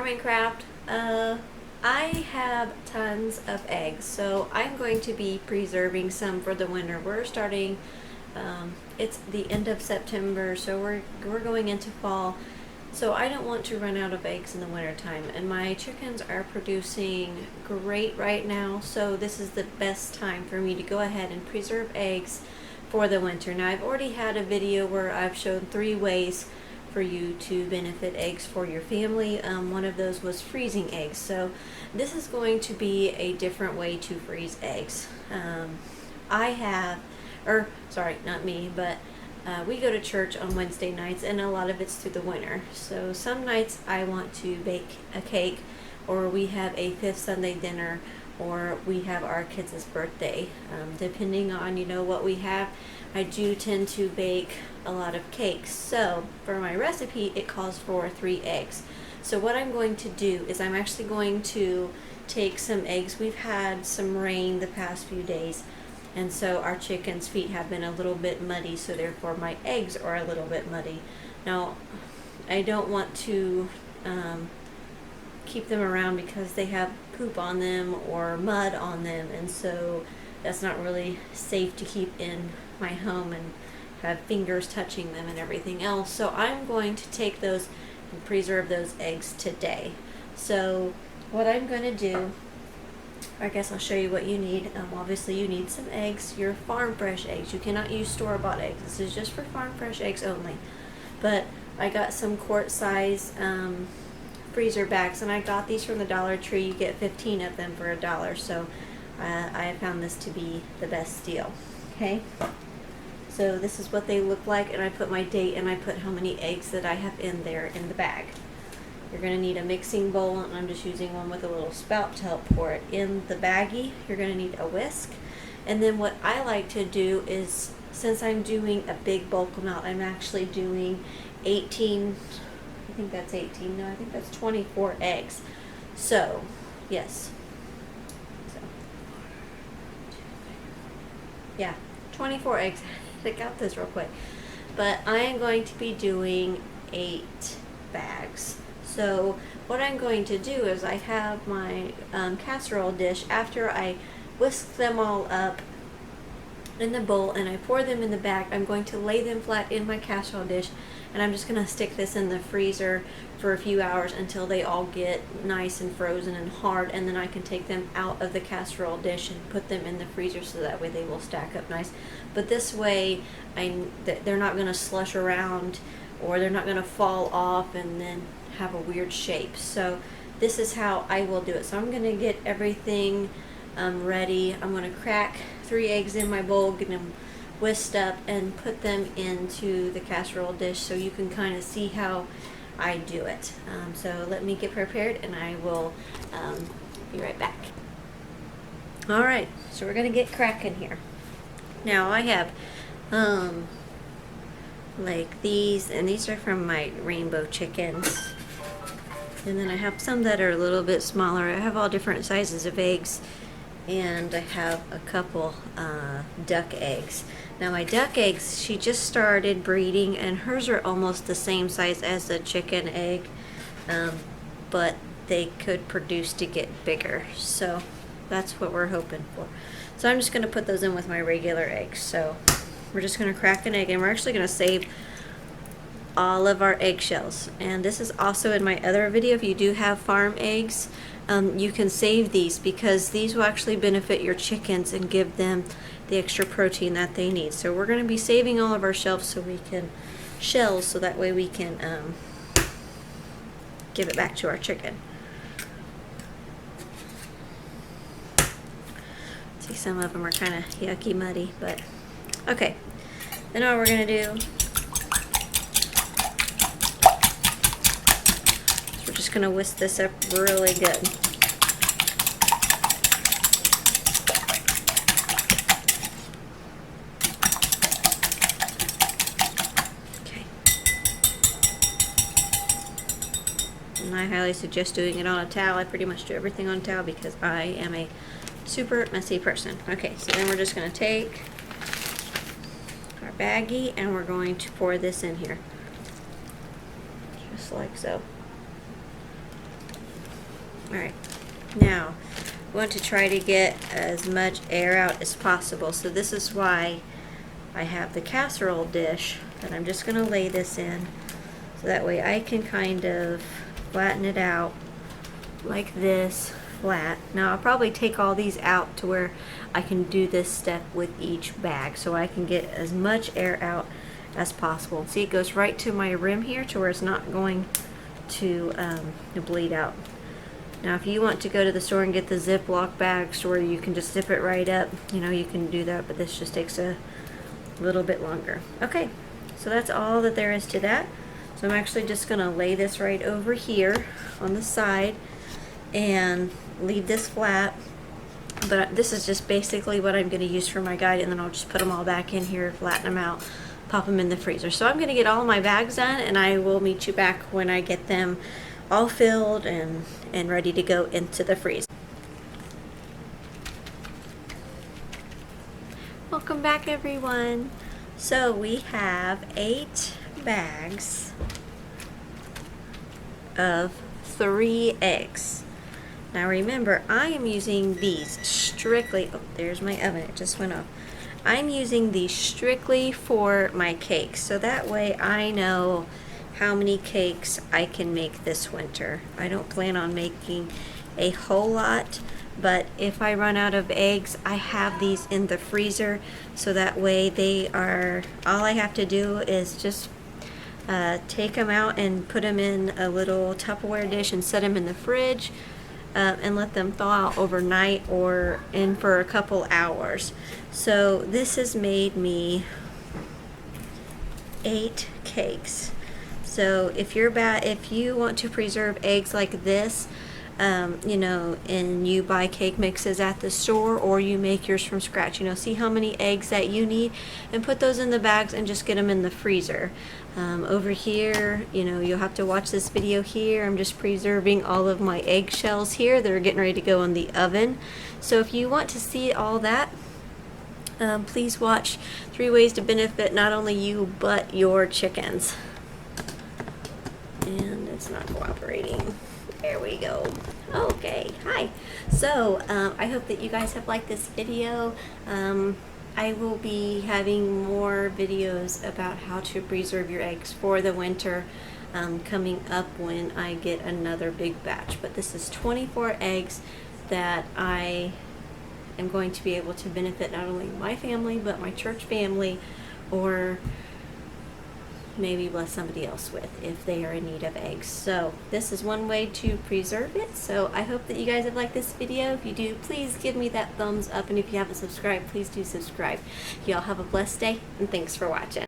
Minecraft. I have tons of eggs, so I'm going to be preserving some for the winter. We're starting, it's the end of September, so we're going into fall. So I don't want to run out of eggs in the winter time, and my chickens are producing great right now, so this is the best time for me to go ahead and preserve eggs for the winter. Now I've already had a video where I've shown 3 ways for you to benefit eggs for your family. One of those was freezing eggs, so this is going to be a different way to freeze eggs. I have, or sorry, not me, but we go to church on Wednesday nights, and a lot of it's through the winter. So some nights I want to bake a cake, or we have a 5th Sunday dinner, or we have our kids' birthday. Depending on what we have, I do tend to bake a lot of cakes. So for my recipe, it calls for 3 eggs. So what I'm going to do is I'm actually going to take some eggs. We've had some rain the past few days, and so our chickens' feet have been a little bit muddy, so therefore my eggs are a little bit muddy. Now, I don't want to keep them around because they have poop on them or mud on them, and so that's not really safe to keep in my home and have fingers touching them and everything else. So I'm going to take those and preserve those eggs today. So what I'm going to do, I guess I'll show you what you need. Obviously you need some eggs, your farm fresh eggs. You cannot use store-bought eggs. This is just for farm fresh eggs only. But I got some quart size freezer bags, and I got these from the Dollar Tree. You get 15 of them for $1, so I found this to be the best deal. Okay, so this is what they look like, and I put my date and I put how many eggs that I have in there in the bag. You're going to need a mixing bowl, and I'm just using one with a little spout to help pour it in the baggie. You're going to need a whisk, and then what I like to do is, since I'm doing a big bulk amount, I'm actually doing 18, I think that's 18, no, I think that's 24 eggs. So, yes. So, yeah, 24 eggs. I got this real quick. But I am going to be doing 8 bags. So what I'm going to do is I have my casserole dish. After I whisk them all up in the bowl and I pour them in the bag, I'm going to lay them flat in my casserole dish, and I'm just going to stick this in the freezer for a few hours until they all get nice and frozen and hard, and then I can take them out of the casserole dish and put them in the freezer, so that way they will stack up nice. But this way they're not going to slush around, or they're not going to fall off and then have a weird shape. So this is how I will do it. So I'm going to get everything ready. I'm going to crack 3 eggs in my bowl, get them whisked up, and put them into the casserole dish so you can kind of see how I do it. So let me get prepared, and I will be right back. Alright, so we're going to get cracking here. Now I have like these, and these are from my rainbow chickens. And then I have some that are a little bit smaller. I have all different sizes of eggs, and I have a couple duck eggs. Now my duck eggs, she just started breeding, and hers are almost the same size as the chicken egg, but they could produce to get bigger. So that's what we're hoping for. So I'm just going to put those in with my regular eggs. So we're just going to crack an egg, and we're actually going to save all of our eggshells. And this is also in my other video. If you do have farm eggs, you can save these, because these will actually benefit your chickens and give them the extra protein that they need. So we're going to be saving all of our shells so that way we can give it back to our chicken. See, some of them are kind of yucky, muddy, but okay. Then all we're going to do is we're just going to whisk this up really good. Okay. And I highly suggest doing it on a towel. I pretty much do everything on a towel because I am a super messy person. Okay, so then we're just going to take our baggie, and we're going to pour this in here. Just like so. Alright, now I want to try to get as much air out as possible, so this is why I have the casserole dish that I'm just going to lay this in, so that way I can kind of flatten it out like this, flat. Now I'll probably take all these out to where I can do this step with each bag, so I can get as much air out as possible. See, it goes right to my rim here to where it's not going to bleed out. Now if you want to go to the store and get the Ziploc bags where you can just zip it right up, you know, you can do that, but this just takes a little bit longer. Okay, so that's all that there is to that. So I'm actually just going to lay this right over here on the side and leave this flat. But this is just basically what I'm going to use for my guide, and then I'll just put them all back in here, flatten them out, pop them in the freezer. So I'm going to get all of my bags done, and I will meet you back when I get them all filled and ready to go into the freezer. Welcome back, everyone. So we have 8 bags of 3 eggs. Now remember, I am using these strictly, oh, there's my oven, it just went off. I'm using these strictly for my cakes, so that way I know how many cakes I can make this winter. I don't plan on making a whole lot, but if I run out of eggs, I have these in the freezer, so that way they are, all I have to do is just take them out and put them in a little Tupperware dish and set them in the fridge and let them thaw out overnight or in for a couple hours. So this has made me 8 cakes. So if you want to preserve eggs like this, you know, and you buy cake mixes at the store or you make yours from scratch, you know, see how many eggs that you need and put those in the bags and just get them in the freezer. Over here, you know, you'll have to watch this video here. I'm just preserving all of my eggshells here that are getting ready to go in the oven. So if you want to see all that, please watch 3 ways to benefit not only you but your chickens. And it's not cooperating. There we go. Okay, hi. So I hope that you guys have liked this video. I will be having more videos about how to preserve your eggs for the winter coming up when I get another big batch. But this is 24 eggs that I am going to be able to benefit not only my family but my church family, or maybe bless somebody else with if they are in need of eggs. So this is one way to preserve it. So I hope that you guys have liked this video. If you do, please give me that thumbs up, and if you haven't subscribed, please do subscribe. Y'all have a blessed day, and thanks for watching.